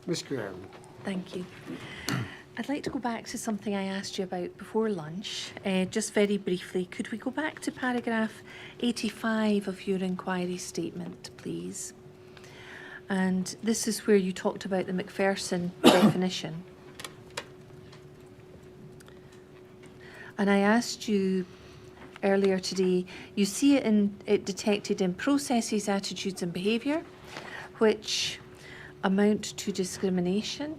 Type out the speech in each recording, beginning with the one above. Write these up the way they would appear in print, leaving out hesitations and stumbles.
Ms. Graham. Thank you. I'd like to go back to something I asked you about before lunch, just very briefly. Could we go back to paragraph 85 of your inquiry statement, please? And this is where you talked about the Macpherson definition. And I asked you earlier today, you see it detected in processes, attitudes and behaviour, which amount to discrimination.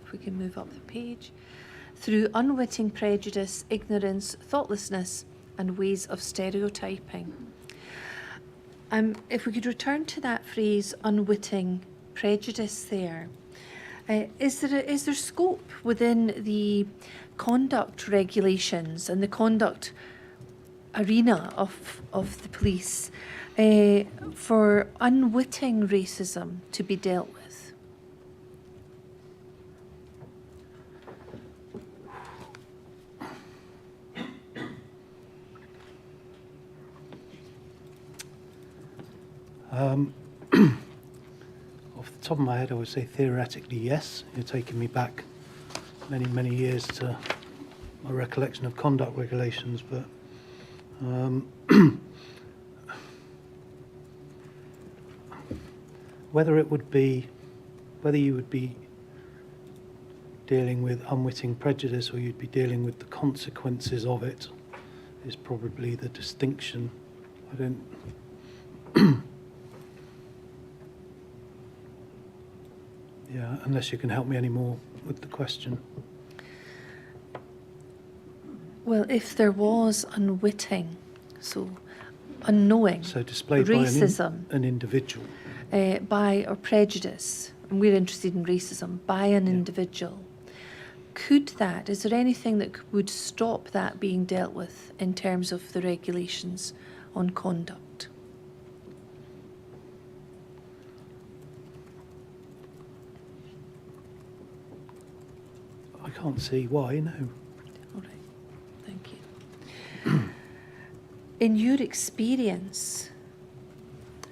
If we can move up the page, through unwitting prejudice, ignorance, thoughtlessness, and ways of stereotyping. If we could return to that phrase, unwitting prejudice there, is there scope within the conduct regulations and the conduct arena of the police for unwitting racism to be dealt with? Off the top of my head, I would say theoretically yes. You're taking me back many, many years to my recollection of conduct regulations, but whether you would be dealing with unwitting prejudice or you'd be dealing with the consequences of it is probably the distinction. I don't yeah, unless you can help me any more with the question. Well, if there was unwitting, so unknowing, so displayed racism, by an individual, by or prejudice, and we're interested in racism, by an individual, is there anything that would stop that being dealt with in terms of the regulations on conduct? I can't see why, no. All right, thank you. In your experience,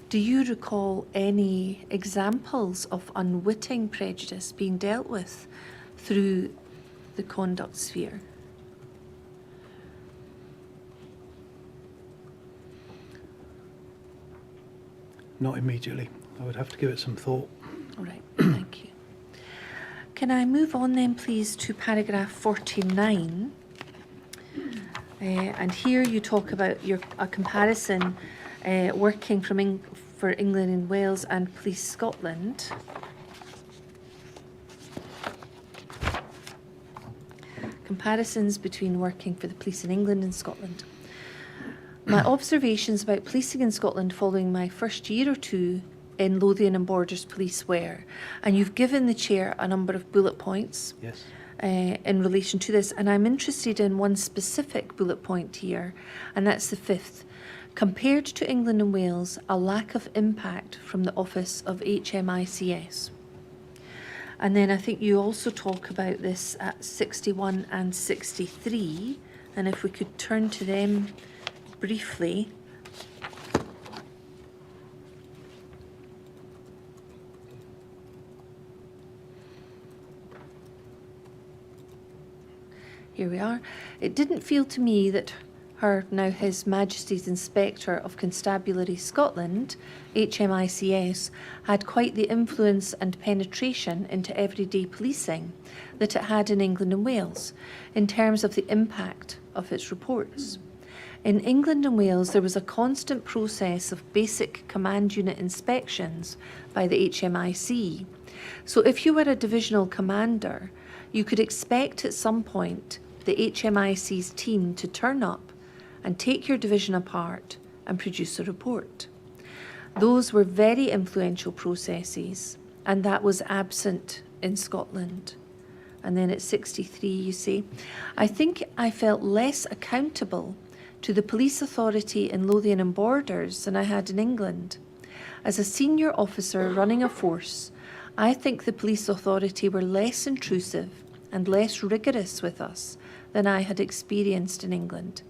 do you recall any examples of unwitting prejudice being dealt with through the conduct sphere? Not immediately. I would have to give it some thought. All right, thank you. Can I move on then, please, to paragraph 49? And here you talk about a comparison working for England and Wales and Police Scotland. Comparisons between working for the police in England and Scotland. My observations about policing in Scotland following my first year or two in Lothian and Borders Police were, and you've given the chair a number of bullet points. Yes. In relation to this, and I'm interested in one specific bullet point here, and that's the 5th. Compared to England and Wales, a lack of impact from the Office of HMICS. And then I think you also talk about this at 61 and 63, and if we could turn to them briefly. Here we are. It didn't feel to me that now His Majesty's Inspector of Constabulary Scotland, HMICS, had quite the influence and penetration into everyday policing that it had in England and Wales, in terms of the impact of its reports. In England and Wales, there was a constant process of basic command unit inspections by the HMIC. So if you were a divisional commander, you could expect at some point the HMIC's team to turn up and take your division apart and produce a report. Those were very influential processes, and that was absent in Scotland. And then at 63, you say, I think I felt less accountable to the police authority in Lothian and Borders than I had in England. As a senior officer running a force, I think the police authority were less intrusive and less rigorous with us than I had experienced in England.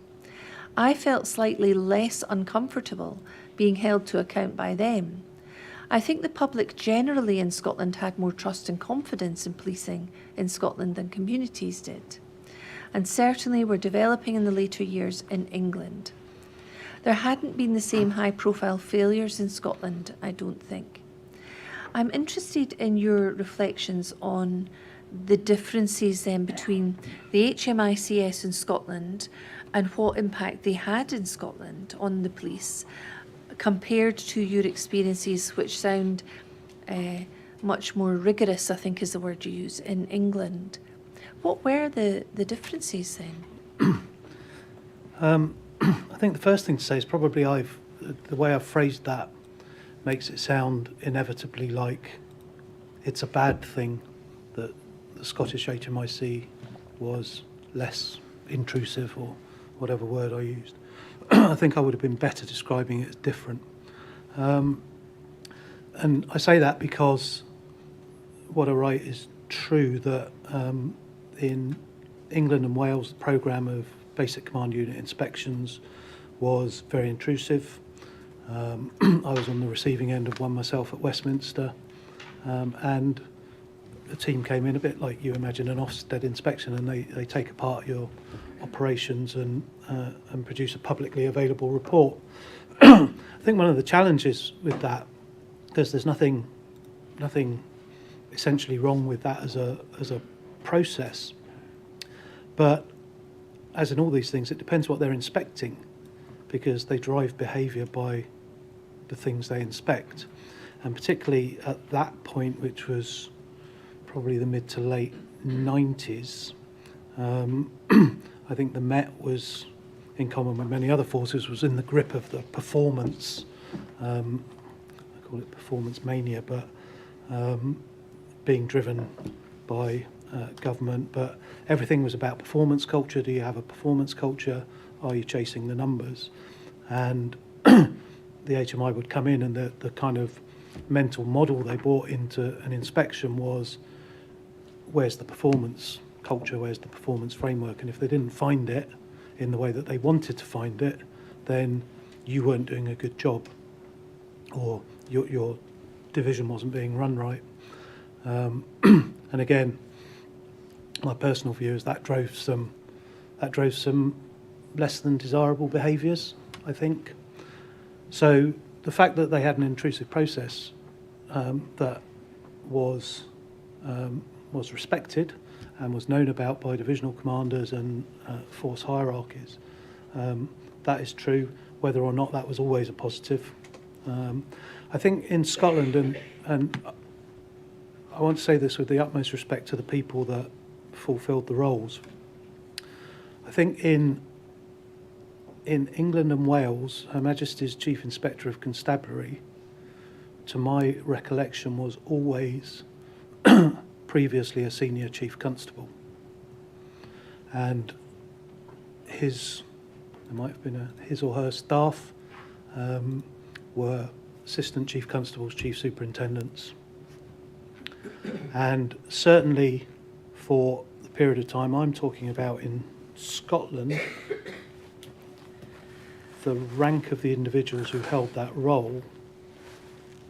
I felt slightly less uncomfortable being held to account by them. I think the public generally in Scotland had more trust and confidence in policing in Scotland than communities did, and certainly were developing in the later years in England. There hadn't been the same high-profile failures in Scotland, I don't think. I'm interested in your reflections on the differences then between the HMICS in Scotland and what impact they had in Scotland on the police compared to your experiences, which sound much more rigorous, I think is the word you use, in England. What were the differences then? I think the first thing to say is probably the way I've phrased that makes it sound inevitably like it's a bad thing that the Scottish HMIC was less intrusive, or whatever word I used. I think I would have been better describing it as different. And I say that because what I write is true, that in England and Wales, the programme of basic command unit inspections was very intrusive. I was on the receiving end of one myself at Westminster, and the team came in a bit like you imagine an Ofsted inspection, and they take apart your operations and produce a publicly available report. I think one of the challenges with that, because there's nothing essentially wrong with that as a process, but as in all these things, it depends what they're inspecting, because they drive behaviour by the things they inspect. And particularly at that point, which was probably the mid to late 90s, I think the Met was, in common with many other forces, was in the grip of the performance, I call it performance mania, but being driven by government. But everything was about performance culture. Do you have a performance culture? Are you chasing the numbers? And the HMI would come in, and the kind of mental model they brought into an inspection was, where's the performance culture, where's the performance framework? And if they didn't find it in the way that they wanted to find it, then you weren't doing a good job, or your division wasn't being run right. And again, my personal view is that drove some less than desirable behaviours, I think. So the fact that they had an intrusive process that was respected and was known about by divisional commanders and force hierarchies, that is true. Whether or not that was always a positive, I think in Scotland, and I want to say this with the utmost respect to the people that fulfilled the roles, I think in England and Wales, Her Majesty's Chief Inspector of Constabulary, to my recollection, was always previously a senior chief constable, and there might have been his or her staff were assistant chief constables, chief superintendents, and certainly for the period of time I'm talking about in Scotland, the rank of the individuals who held that role,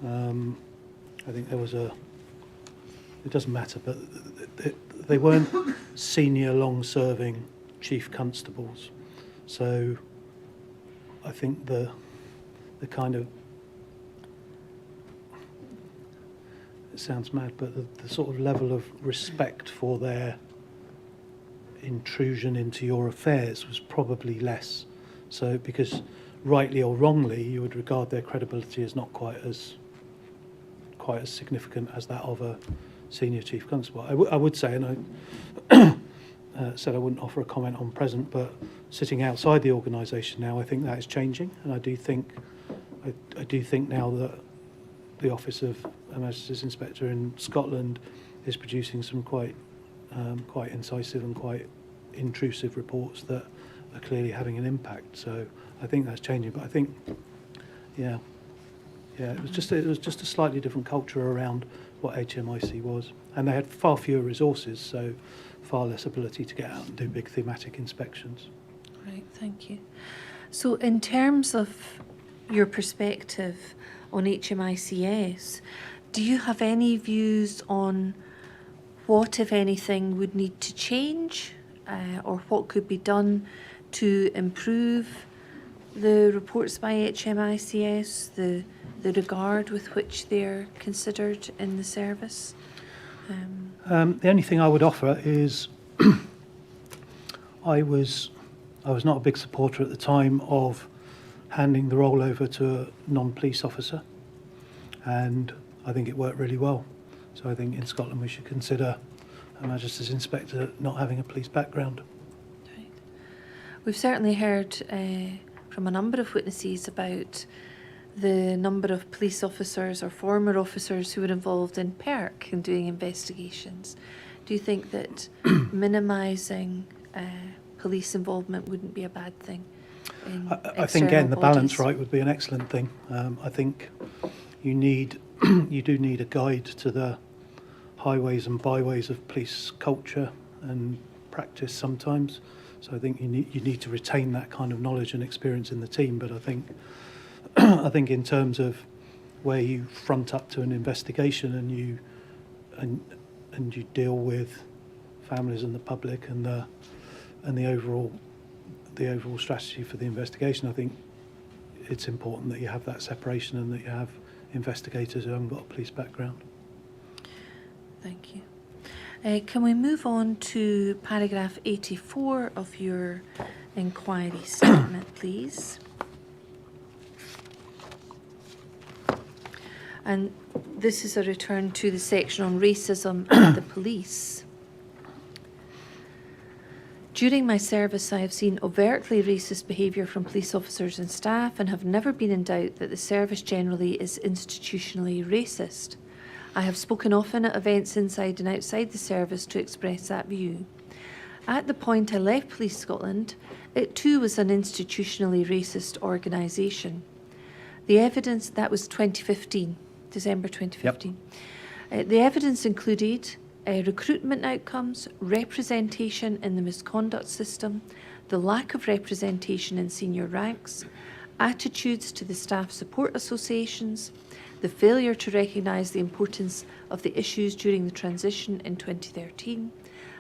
I think there was it doesn't matter, but they weren't senior, long-serving chief constables. So I think the kind of, it sounds mad, but the sort of level of respect for their intrusion into your affairs was probably less. So because rightly or wrongly, you would regard their credibility as not quite as significant as that of a senior chief constable. I would say, and I said I wouldn't offer a comment on present, but sitting outside the organisation now, I think that is changing, and I do think now that the Office of Her Majesty's Inspector in Scotland is producing some quite incisive and quite intrusive reports that are clearly having an impact. So I think that's changing, but I think, yeah, it was just a slightly different culture around what HMIC was, and they had far fewer resources, so far less ability to get out and do big thematic inspections. Right, thank you. So in terms of your perspective on HMICS. Do you have any views on what, if anything, would need to change or what could be done to improve the reports by HMICS, the regard with which they're considered in the service? The only thing I would offer is I was not a big supporter at the time of handing the role over to a non-police officer, and I think it worked really well. So I think in Scotland we should consider a Magistrates Inspector not having a police background. Right. We've certainly heard from a number of witnesses about the number of police officers or former officers who were involved in PERC in doing investigations. Do you think that minimising police involvement wouldn't be a bad thing? I think getting the balance right would be an excellent thing. I think you do need a guide to the highways and byways of police culture and practice sometimes. So I think you need to retain that kind of knowledge and experience in the team. But I think in terms of where you front up to an investigation and you deal with families and the public and the overall strategy for the investigation, I think it's important that you have that separation and that you have investigators who haven't got a police background. Thank you. Can we move on to paragraph 84 of your inquiry statement, please? And this is a return to the section on racism in the police. During my service, I have seen overtly racist behaviour from police officers and staff and have never been in doubt that the service generally is institutionally racist. I have spoken often at events inside and outside the service to express that view. At the point I left Police Scotland, it too was an institutionally racist organisation. The evidence, that was 2015, December 2015. Yep. The evidence included recruitment outcomes, representation in the misconduct system, the lack of representation in senior ranks, attitudes to the staff support associations, the failure to recognise the importance of the issues during the transition in 2013,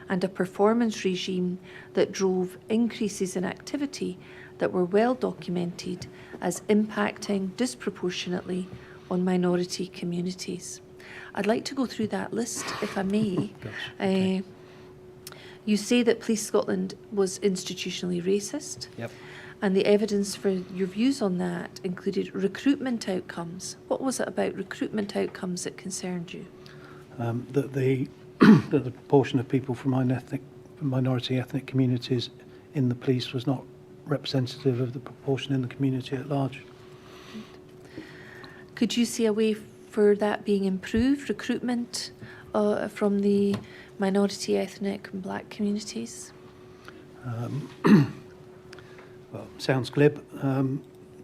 and a performance regime that drove increases in activity that were well documented as impacting disproportionately on minority communities. I'd like to go through that list, if I may. Okay. You say that Police Scotland was institutionally racist. Yep. And the evidence for your views on that included recruitment outcomes. What was it about recruitment outcomes that concerned you? That the proportion of people from minority ethnic communities in the police was not representative of the proportion in the community at large. Could you see a way for that being improved, recruitment from the minority ethnic and black communities? Well, sounds glib,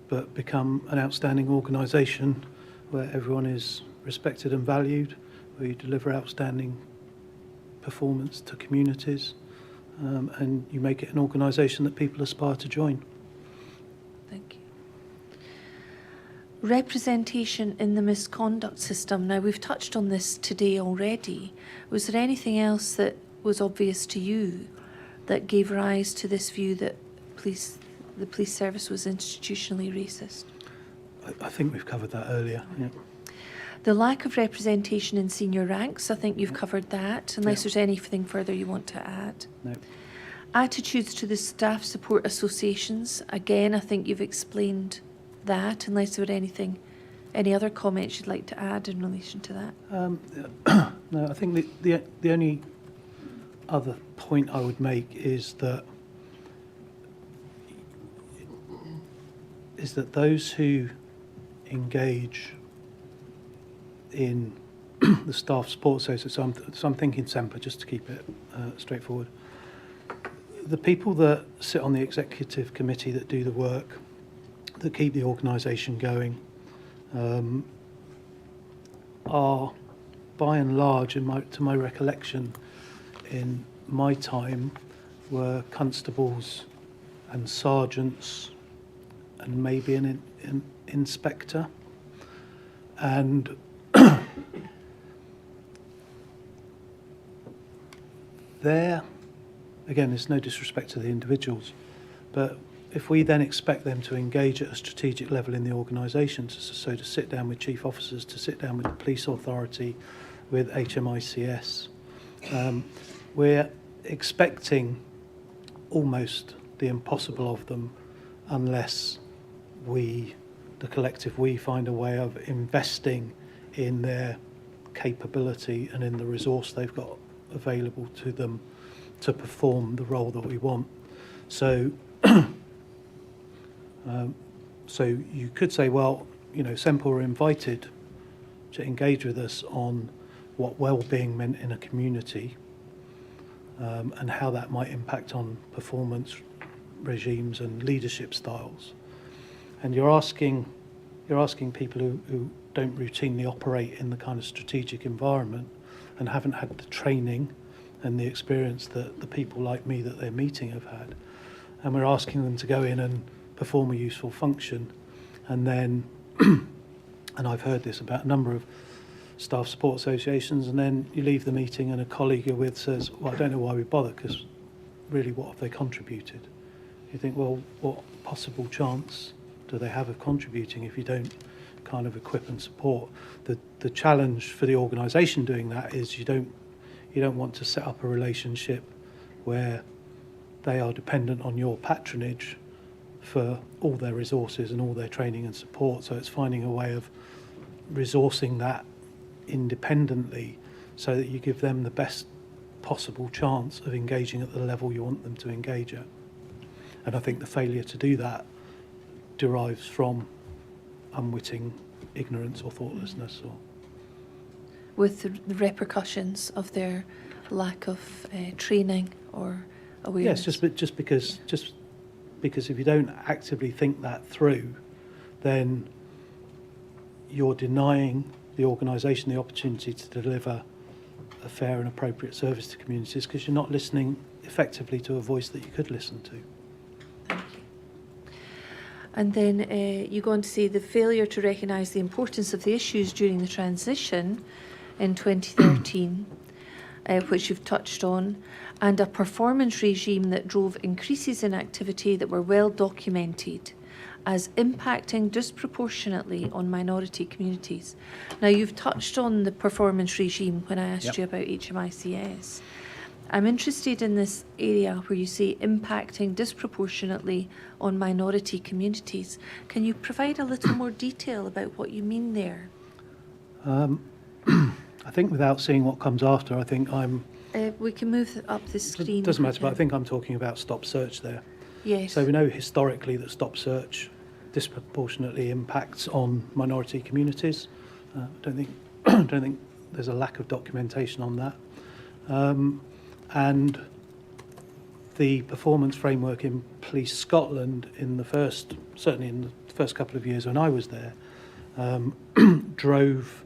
but become an outstanding organisation where everyone is respected and valued, where you deliver outstanding performance to communities, and you make it an organisation that people aspire to join. Thank you. Representation in the misconduct system. Now, we've touched on this today already. Was there anything else that was obvious to you that gave rise to this view that the police service was institutionally racist? I think we've covered that earlier. Yeah. The lack of representation in senior ranks, I think you've covered that, unless there's anything further you want to add. No. Attitudes to the staff support associations, again, I think you've explained that, unless there were any other comments you'd like to add in relation to that. No, I think the only other point I would make is that those who engage in the staff support association, so I'm thinking SEMPA, just to keep it straightforward. The people that sit on the executive committee that do the work, that keep the organisation going, are by and large, to my recollection, in my time, were constables and sergeants and maybe an inspector. And there, again, there's no disrespect to the individuals, but if we then expect them to engage at a strategic level in the organisation, so to sit down with chief officers, to sit down with the police authority, with HMICS, we're expecting almost the impossible of them unless we, the collective we, find a way of investing in their capability and in the resource they've got available to them to perform the role that we want. So so you could say, well, you know, SEMPL are invited to engage with us on what well-being meant in a community, and how that might impact on performance regimes and leadership styles. And you're asking people who don't routinely operate in the kind of strategic environment and haven't had the training and the experience that the people like me that they're meeting have had. And we're asking them to go in and perform a useful function. And then, and I've heard this about a number of staff support associations, and then you leave the meeting and a colleague you're with says, well, I don't know why we bother, because really what have they contributed? You think, well, what possible chance do they have of contributing if you don't kind of equip and support? The challenge for the organisation doing that is you don't want to set up a relationship where they are dependent on your patronage for all their resources and all their training and support. So it's finding a way of resourcing that independently so that you give them the best possible chance of engaging at the level you want them to engage at. And I think the failure to do that derives from unwitting ignorance or thoughtlessness, or With the repercussions of their lack of training or awareness. yes, just because if you don't actively think that through, then you're denying the organisation the opportunity to deliver a fair and appropriate service to communities, because you're not listening effectively to a voice that you could listen to. Thank you. And then you go on to say the failure to recognise the importance of the issues during the transition in 2013, which you've touched on, and a performance regime that drove increases in activity that were well documented as impacting disproportionately on minority communities. Now, you've touched on the performance regime when I asked you about HMICS. I'm interested in this area where you say impacting disproportionately on minority communities. Can you provide a little more detail about what you mean there? I think without seeing what comes after, I think I'm... We can move up the screen. It doesn't matter, but I think I'm talking about stop search there. Yes. So we know historically that stop search disproportionately impacts on minority communities. I don't think there's a lack of documentation on that. And the performance framework in Police Scotland certainly in the first couple of years when I was there, drove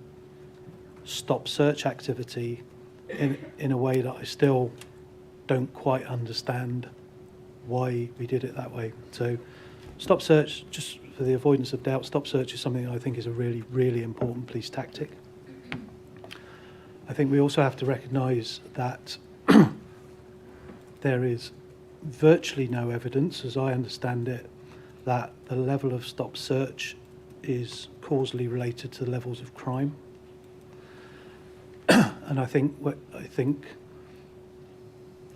stop search activity in a way that I still don't quite understand why we did it that way. So stop search, just for the avoidance of doubt, stop search is something that I think is a really, really important police tactic. I think we also have to recognise that there is virtually no evidence, as I understand it, that the level of stop search is causally related to the levels of crime. And I think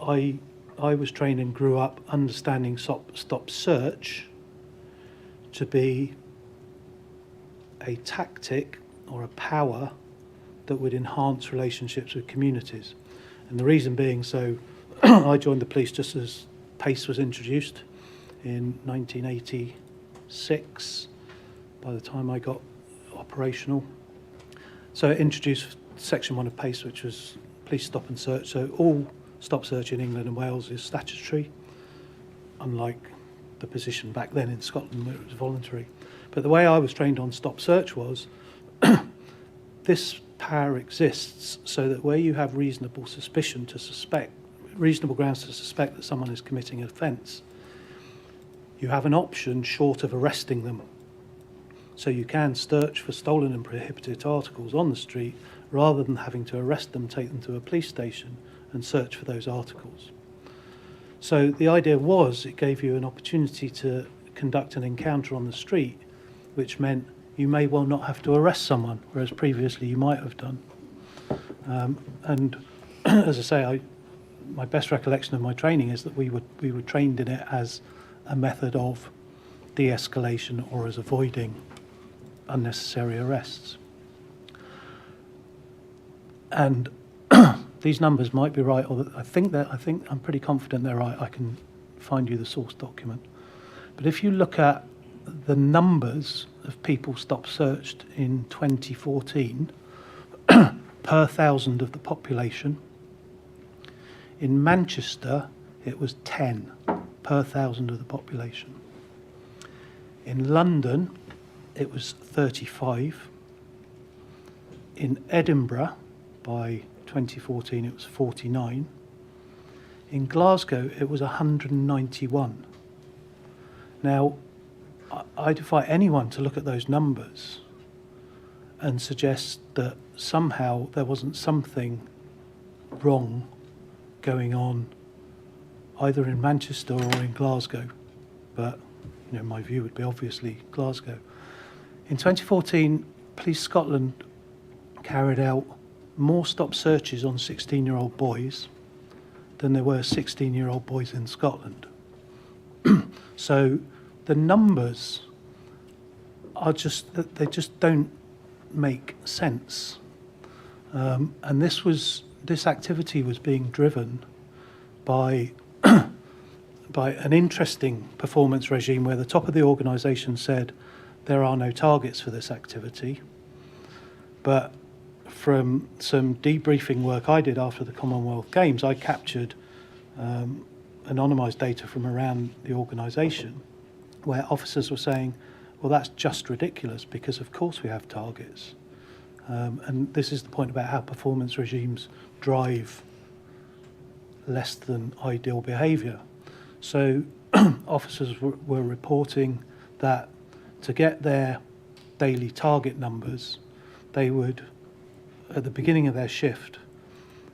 I was trained and grew up understanding stop search to be a tactic or a power that would enhance relationships with communities. And the reason being, so I joined the police just as PACE was introduced in 1986, by the time I got operational. So it introduced Section 1 of PACE, which was police stop and search. So all stop search in England and Wales is statutory, unlike the position back then in Scotland where it was voluntary. But the way I was trained on stop search was this power exists so that where you have reasonable grounds to suspect that someone is committing an offence, you have an option short of arresting them. So you can search for stolen and prohibited articles on the street rather than having to arrest them, take them to a police station and search for those articles. So the idea was it gave you an opportunity to conduct an encounter on the street, which meant you may well not have to arrest someone, whereas previously you might have done. And as I say, my best recollection of my training is that we were trained in it as a method of de-escalation or as avoiding unnecessary arrests. And these numbers might be right, or I think I'm pretty confident they're right. I can find you the source document. But if you look at the numbers of people stop searched in 2014 per 1,000 of the population, in Manchester it was 10 per 1,000 of the population. In London it was 35. In Edinburgh by 2014 it was 49. In Glasgow it was 191. Now, I defy anyone to look at those numbers and suggest that somehow there wasn't something wrong going on either in Manchester or in Glasgow. But my view would be obviously Glasgow. In 2014, Police Scotland carried out more stop searches on 16-year-old boys than there were 16-year-old boys in Scotland. So the numbers are they just don't make sense. And this activity was being driven by an interesting performance regime where the top of the organisation said there are no targets for this activity. But from some debriefing work I did after the Commonwealth Games, I captured anonymised data from around the organisation where officers were saying, well, that's just ridiculous because of course we have targets. And this is the point about how performance regimes drive less than ideal behaviour. So officers were reporting that to get their daily target numbers, they would, at the beginning of their shift,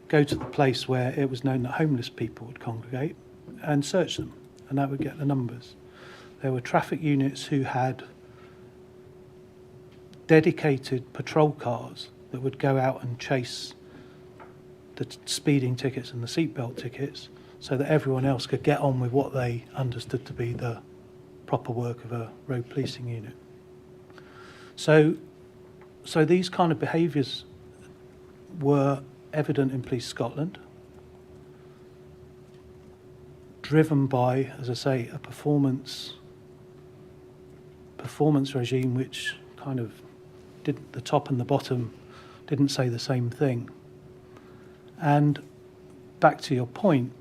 go to the place where it was known that homeless people would congregate and search them, and that would get the numbers. There were traffic units who had dedicated patrol cars that would go out and chase the speeding tickets and the seatbelt tickets so that everyone else could get on with what they understood to be the proper work of a road policing unit. So these kind of behaviours were evident in Police Scotland, driven by, as I say, a performance regime which kind of did the top and the bottom didn't say the same thing. And back to your point,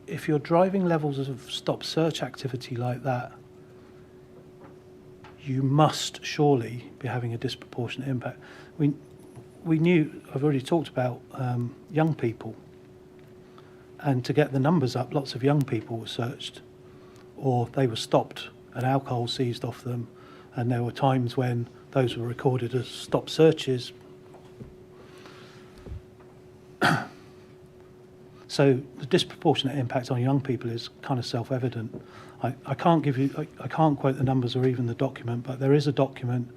if you're driving levels of stop search activity like that, you must surely be having a disproportionate impact. We knew, I've already talked about young people, and to get the numbers up, lots of young people were searched, or they were stopped and alcohol seized off them, and there were times when those were recorded as stop searches. So the disproportionate impact on young people is kind of self-evident. I can't quote the numbers or even the document, but there is a document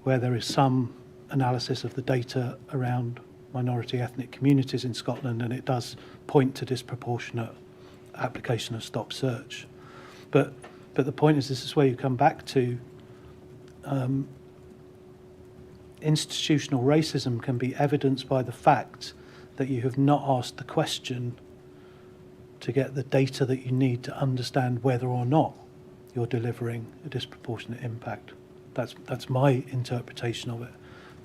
where there is some analysis of the data around minority ethnic communities in Scotland, and it does point to disproportionate application of stop search. But the point is, this is where you come back to institutional racism can be evidenced by the fact that you have not asked the question to get the data that you need to understand whether or not you're delivering a disproportionate impact. That's my interpretation of it.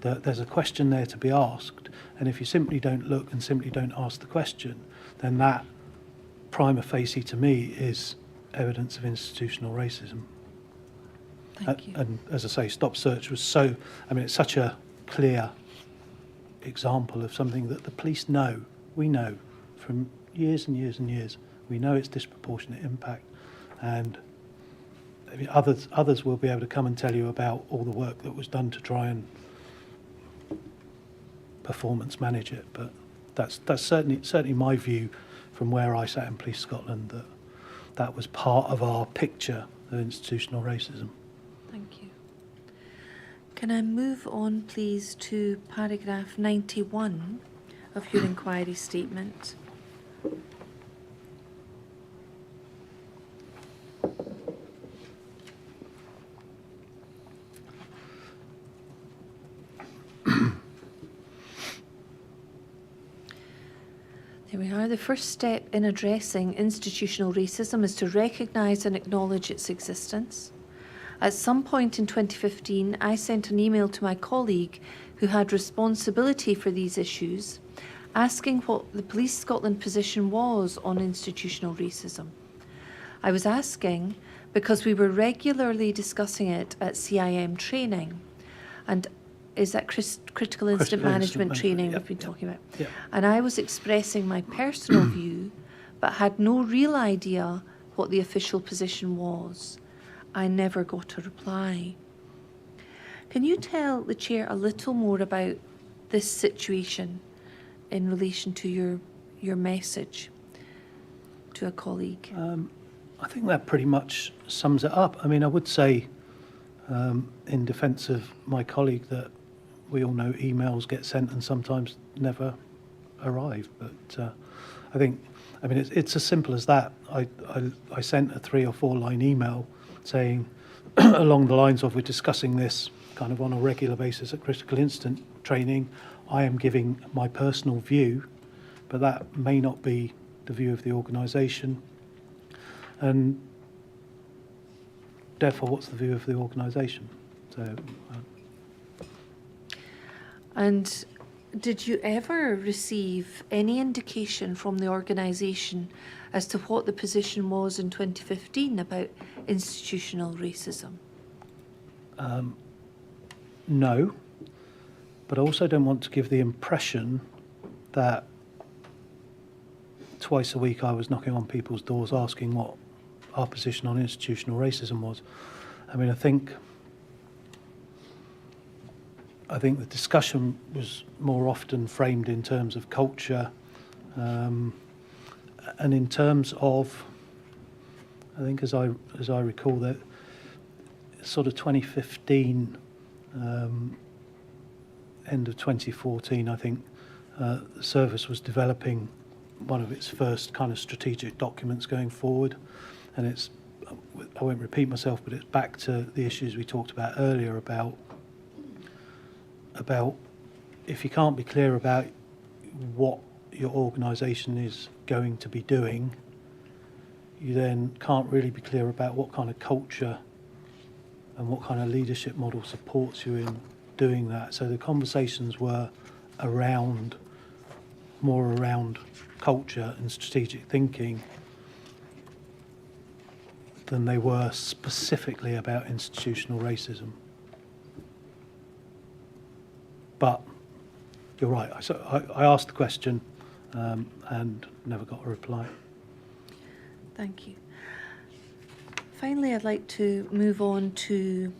That there's a question there to be asked, and if you simply don't look and simply don't ask the question, then that prima facie to me is evidence of institutional racism. Thank you. And as I say, stop search was it's such a clear example of something that the police know. We know from years and years and years. We know it's disproportionate impact, and I mean, others will be able to come and tell you about all the work that was done to try and performance manage it. But that's certainly my view from where I sat in Police Scotland, that was part of our picture of institutional racism. Thank you. Can I move on, please, to paragraph 91 of your inquiry statement? There we are. The first step in addressing institutional racism is to recognise and acknowledge its existence. At some point in 2015, I sent an email to my colleague who had responsibility for these issues, asking what the Police Scotland position was on institutional racism. I was asking because we were regularly discussing it at CIM training, and is that critical incident management training we've been talking about? Yep. And I was expressing my personal view, but had no real idea what the official position was. I never got a reply. Can you tell the Chair a little more about this situation in relation to your message to a colleague? I think that pretty much sums it up. I mean, I would say, in defence of my colleague, that we all know emails get sent and sometimes never arrive. But I think, I mean, it's as simple as that. I sent a 3 or 4 line email saying, along the lines of, we're discussing this kind of on a regular basis at critical incident training. I am giving my personal view, but that may not be the view of the organisation. And therefore, what's the view of the organisation? So. And did you ever receive any indication from the organisation as to what the position was in 2015 about institutional racism? No, but I also don't want to give the impression that twice a week I was knocking on people's doors asking what our position on institutional racism was. I mean, I think the discussion was more often framed in terms of culture, and in terms of, I think as I recall, that sort of 2015, end of 2014, I think the service was developing one of its first kind of strategic documents going forward, and it's, I won't repeat myself, but it's back to the issues we talked about earlier about if you can't be clear about what your organisation is going to be doing, you then can't really be clear about what kind of culture and what kind of leadership model supports you in doing that. So the conversations were more around culture and strategic thinking than they were specifically about institutional racism. But you're right, so I asked the question and never got a reply. Thank you. Finally, I'd like to move on to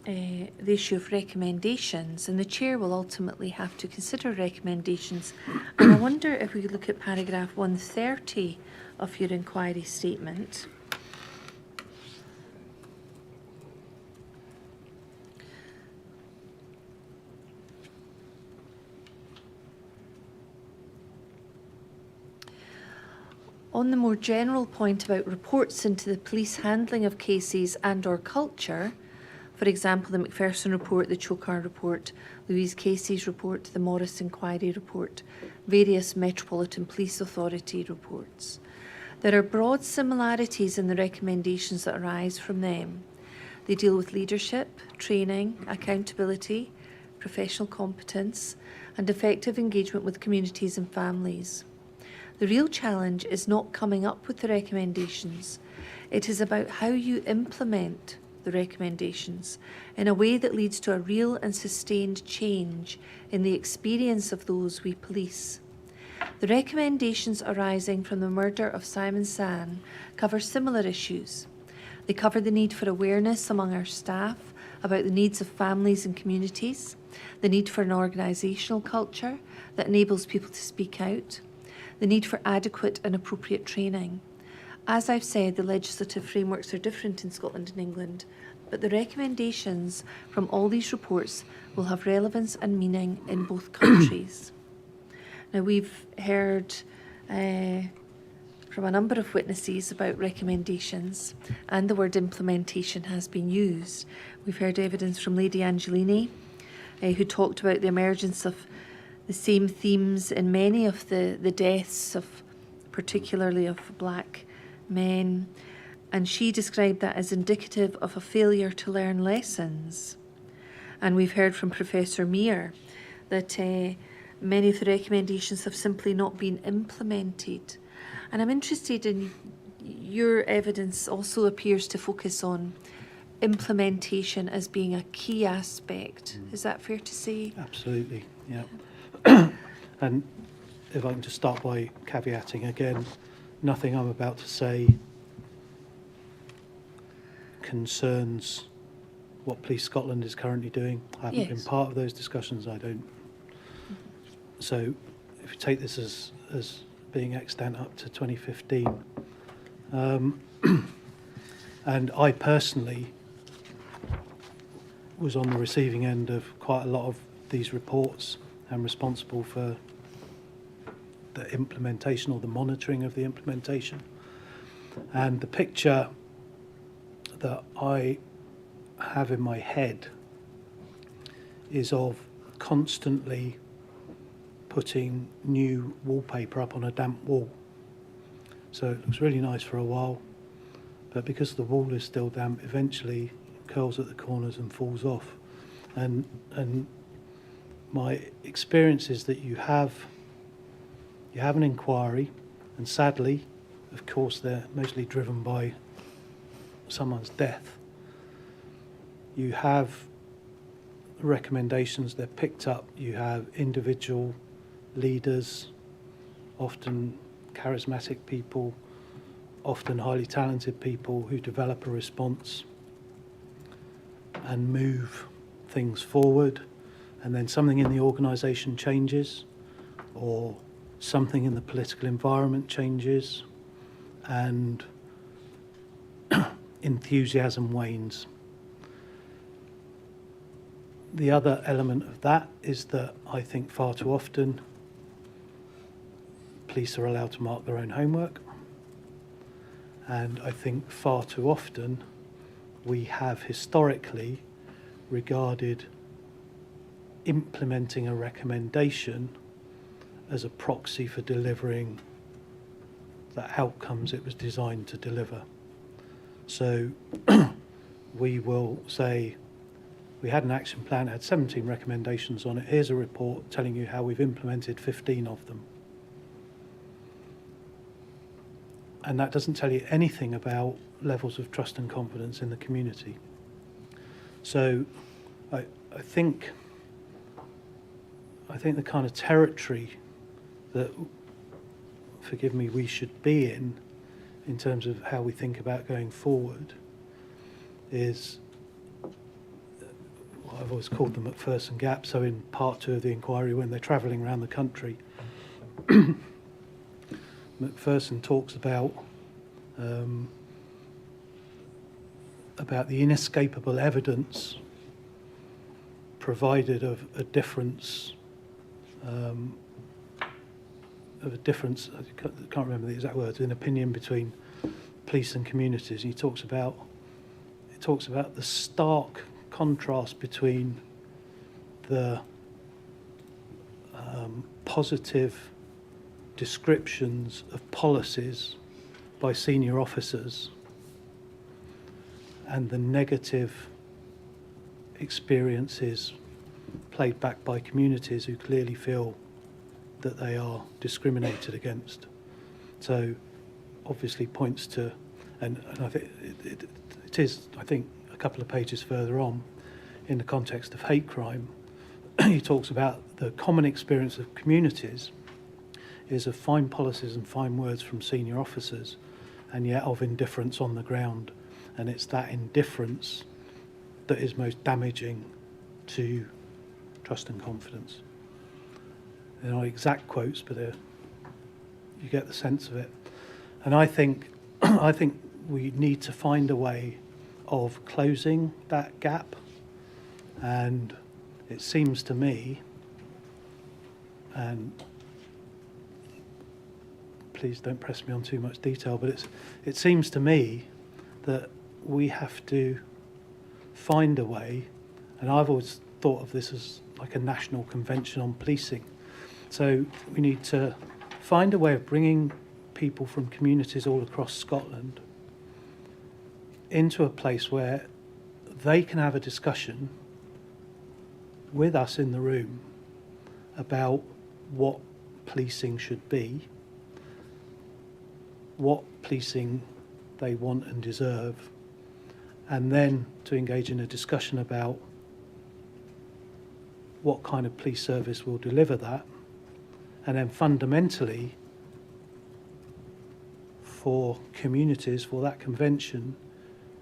the issue of recommendations, and the Chair will ultimately have to consider recommendations. And I wonder if we could look at paragraph 130 of your inquiry statement. On the more general point about reports into the police handling of cases and/or culture, for example, the Macpherson report, the Chokar report, Louise Casey's report, the Morris Inquiry report, various Metropolitan Police Authority reports, there are broad similarities in the recommendations that arise from them. They deal with leadership, training, accountability, professional competence, and effective engagement with communities and families. The real challenge is not coming up with the recommendations. It is about how you implement the recommendations in a way that leads to a real and sustained change in the experience of those we police. The recommendations arising from the murder of Simon San cover similar issues. They cover the need for awareness among our staff about the needs of families and communities, the need for an organisational culture that enables people to speak out, the need for adequate and appropriate training. As I've said, the legislative frameworks are different in Scotland and England, but the recommendations from all these reports will have relevance and meaning in both countries. Now, we've heard from a number of witnesses about recommendations, and the word implementation has been used. We've heard evidence from Lady Angelini, who talked about the emergence of the same themes in many of the deaths of, particularly of black men, and she described that as indicative of a failure to learn lessons. And we've heard from Professor Meir that many of the recommendations have simply not been implemented. And I'm interested in your evidence also appears to focus on implementation as being a key aspect. Is that fair to say? Absolutely, yeah. And if I can just start by caveating again, nothing I'm about to say concerns what Police Scotland is currently doing. I haven't been part of those discussions, I don't. So if you take this as being extant up to 2015, and I personally was on the receiving end of quite a lot of these reports and responsible for the implementation or the monitoring of the implementation. And the picture that I have in my head is of constantly putting new wallpaper up on a damp wall. So it looks really nice for a while, but because the wall is still damp, eventually it curls at the corners and falls off. And my experience is that you have an inquiry, and sadly, of course, they're mostly driven by someone's death. You have recommendations, they're picked up, you have individual leaders, often charismatic people, often highly talented people who develop a response and move things forward, and then something in the organisation changes, or something in the political environment changes, and enthusiasm wanes. The other element of that is that I think far too often police are allowed to mark their own homework, and I think far too often we have historically regarded implementing a recommendation as a proxy for delivering the outcomes it was designed to deliver. So we will say, we had an action plan, it had 17 recommendations on it, here's a report telling you how we've implemented 15 of them. And that doesn't tell you anything about levels of trust and confidence in the community. So I think the kind of territory that, forgive me, we should be in terms of how we think about going forward is what I've always called the McPherson Gap. So in part 2 of the inquiry, when they're travelling around the country, McPherson talks about the inescapable evidence provided of a difference, I can't remember the exact words, in opinion between police and communities. He talks about the stark contrast between the positive descriptions of policies by senior officers and the negative experiences played back by communities who clearly feel that they are discriminated against. So obviously points to, and I think it is, I think, a couple of pages further on, in the context of hate crime, he talks about the common experience of communities is of fine policies and fine words from senior officers, and yet of indifference on the ground. And it's that indifference that is most damaging to trust and confidence. They're not exact quotes, but you get the sense of it. And I think we need to find a way of closing that gap. And it seems to me, and please don't press me on too much detail, but it seems to me that we have to find a way, and I've always thought of this as like a national convention on policing. So we need to find a way of bringing people from communities all across Scotland into a place where they can have a discussion with us in the room about what policing should be, what policing they want and deserve, and then to engage in a discussion about what kind of police service will deliver that, and then fundamentally for communities, for that convention,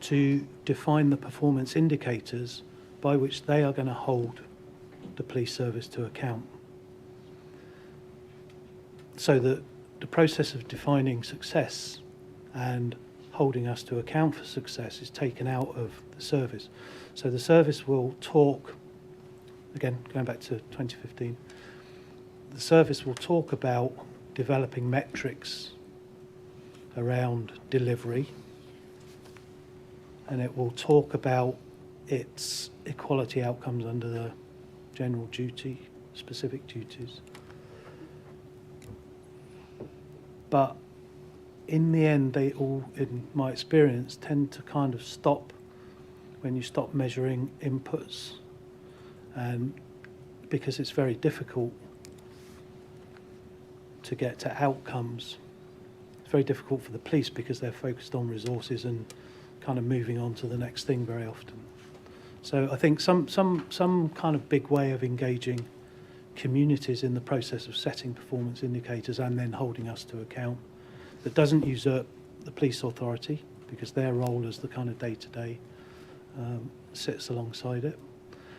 to define the performance indicators by which they are going to hold the police service to account. So that the process of defining success and holding us to account for success is taken out of the service. So the service will talk, again, going back to 2015, the service will talk about developing metrics around delivery, and it will talk about its equality outcomes under the general duty, specific duties. But in the end, they all, in my experience, tend to kind of stop when you stop measuring inputs, and because it's very difficult to get to outcomes. It's very difficult for the police because they're focused on resources and kind of moving on to the next thing very often. So I think some kind of big way of engaging communities in the process of setting performance indicators and then holding us to account that doesn't usurp the police authority, because their role as the kind of day-to-day sits alongside it.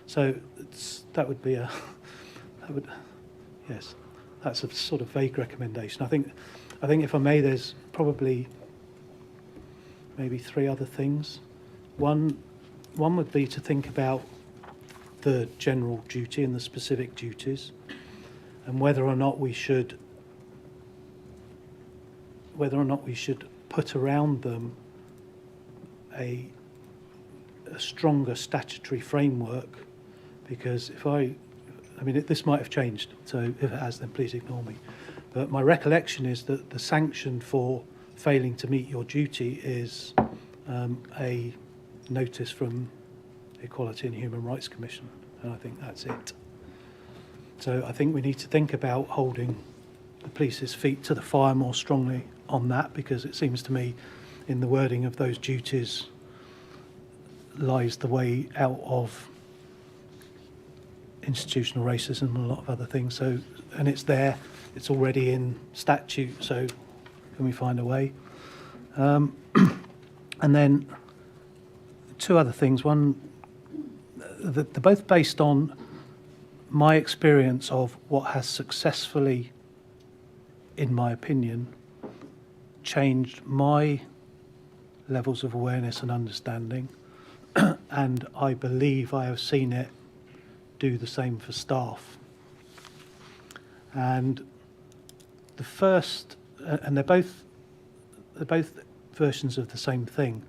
So that would be yes, that's a sort of vague recommendation. I think if I may, there's probably maybe three other things. One would be to think about the general duty and the specific duties, and whether or not we should put around them a stronger statutory framework. Because this might have changed, so if it has, then please ignore me. But my recollection is that the sanction for failing to meet your duty is a notice from Equality and Human Rights Commission, and I think that's it. So I think we need to think about holding the police's feet to the fire more strongly on that, because it seems to me in the wording of those duties lies the way out of institutional racism and a lot of other things. So, and it's there, it's already in statute, so can we find a way? And then two other things. One, they're both based on my experience of what has successfully, in my opinion, changed my levels of awareness and understanding, and I believe I have seen it do the same for staff. And the first, and they're both versions of the same thing,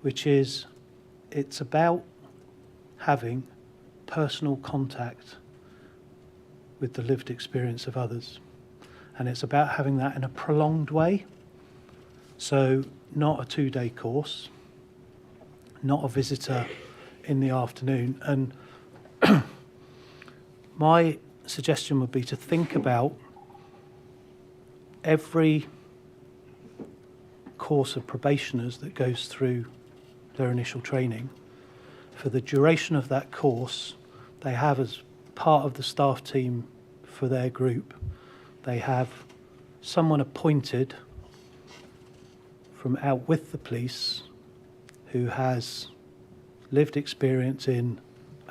which is it's about having personal contact with the lived experience of others, and it's about having that in a prolonged way. So not a 2-day course, not a visitor in the afternoon. And my suggestion would be to think about every course of probationers that goes through their initial training. For the duration of that course, they have, as part of the staff team for their group, they have someone appointed from out with the police who has lived experience in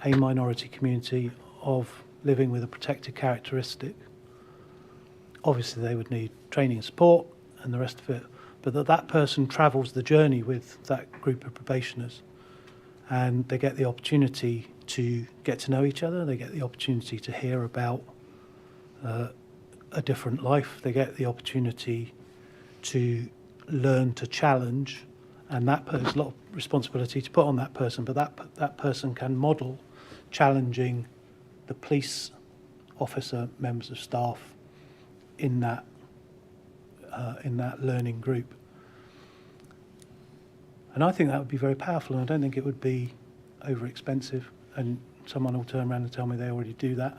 a minority community of living with a protected characteristic. Obviously, they would need training and support and the rest of it, but that person travels the journey with that group of probationers, and they get the opportunity to get to know each other, they get the opportunity to hear about a different life, they get the opportunity to learn to challenge, and that there's a lot of responsibility to put on that person, but that person can model challenging the police officer, members of staff in that learning group. And I think that would be very powerful, and I don't think it would be over expensive, and someone will turn around and tell me they already do that.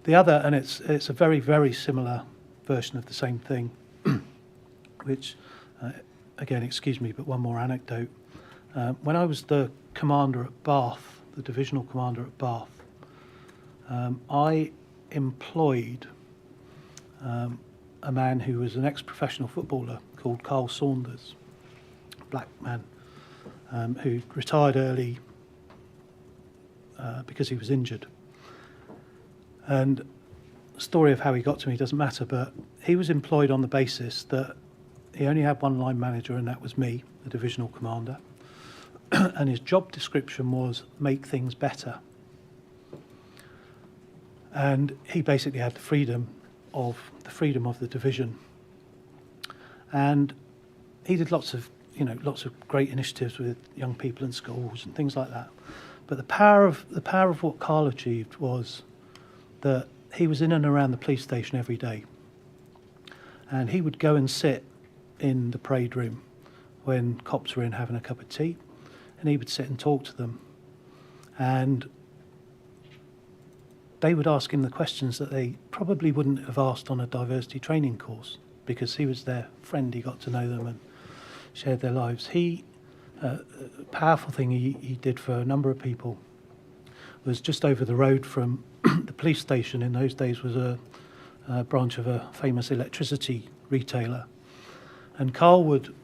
The other, and it's a very, very similar version of the same thing, which, again, excuse me, but one more anecdote. When I was the commander at Bath, the divisional commander at Bath, I employed a man who was an ex-professional footballer called Carl Saunders, a black man, who retired early because he was injured. And the story of how he got to me doesn't matter, but he was employed on the basis that he only had one line manager, and that was me, the divisional commander. And his job description was make things better. And he basically had the freedom of the division. And he did lots of great initiatives with young people in schools and things like that. But the power of what Carl achieved was that he was in and around the police station every day. And he would go and sit in the parade room when cops were in having a cup of tea, and he would sit and talk to them. And they would ask him the questions that they probably wouldn't have asked on a diversity training course, because he was their friend, he got to know them and shared their lives. A powerful thing he did for a number of people was just over the road from the police station. In those days was a branch of a famous electricity retailer. And Carl would,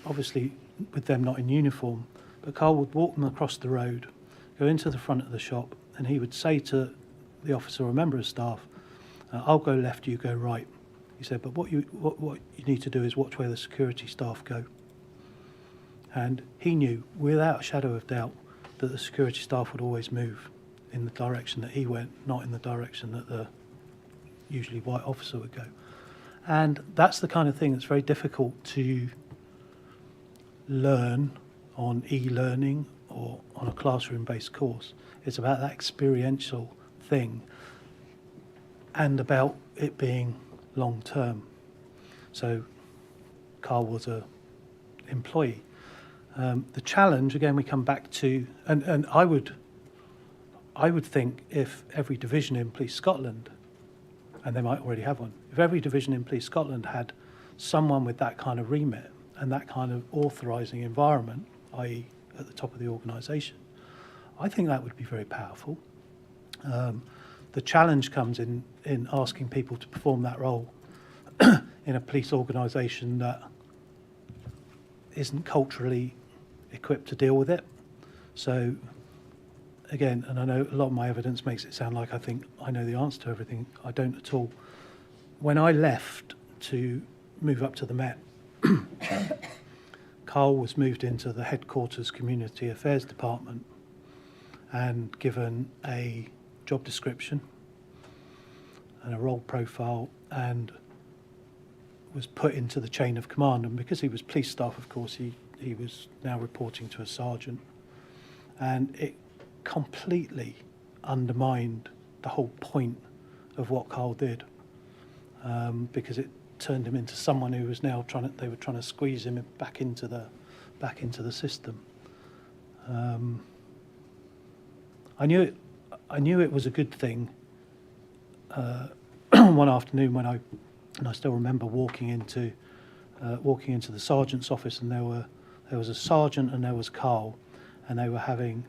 obviously with them not in uniform, but Carl would walk them across the road, go into the front of the shop, and he would say to the officer or member of staff, I'll go left, you go right. He said, but what you need to do is watch where the security staff go. And he knew, without a shadow of doubt, that the security staff would always move in the direction that he went, not in the direction that the usually white officer would go. And that's the kind of thing that's very difficult to learn on e-learning or on a classroom-based course. It's about that experiential thing and about it being long-term. So Carl was an employee. The challenge, again, we come back to, and I would think if every division in Police Scotland, and they might already have one, if every division in Police Scotland had someone with that kind of remit and that kind of authorising environment, i.e. at the top of the organisation, I think that would be very powerful. The challenge comes in asking people to perform that role in a police organisation that isn't culturally equipped to deal with it. So again, and I know a lot of my evidence makes it sound like I think I know the answer to everything. I don't at all. When I left to move up to the Met, Carl was moved into the headquarters community affairs department and given a job description and a role profile, and was put into the chain of command. And because he was police staff, of course, he was now reporting to a sergeant. And it completely undermined the whole point of what Carl did, because it turned him into someone who was now they were trying to squeeze him back into the system. I knew it was a good thing. One afternoon when I still remember walking into the sergeant's office, and there was a sergeant and there was Carl, and they were having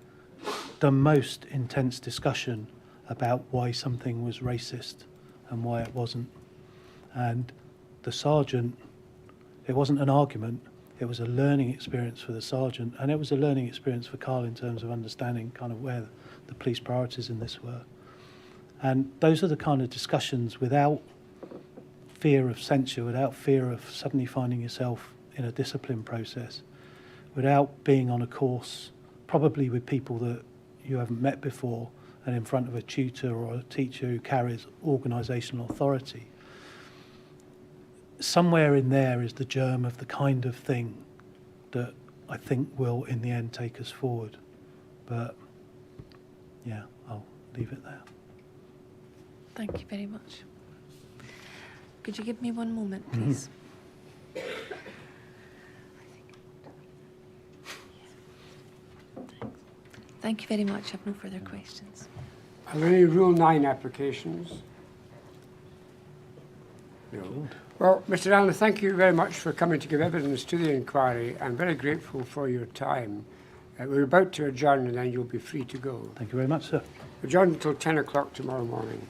the most intense discussion about why something was racist and why it wasn't. And the sergeant, it wasn't an argument, It was a learning experience for the sergeant, and it was a learning experience for Carl in terms of understanding kind of where the police priorities in this were. And those are the kind of discussions without fear of censure, without fear of suddenly finding yourself in a discipline process, without being on a course, probably with people that you haven't met before, and in front of a tutor or a teacher who carries organisational authority. Somewhere in there is the germ of the kind of thing that I think will, in the end, take us forward. But, yeah, I'll leave it there. Thank you very much. Could you give me one moment, please? Thank you very much. I have no further questions. Are there any Rule 9 applications? No. Well, Mr. Allen, thank you very much for coming to give evidence to the inquiry. I'm very grateful for your time. We're about to adjourn and then you'll be free to go. Thank you very much, sir. Adjourn until 10 o'clock tomorrow morning.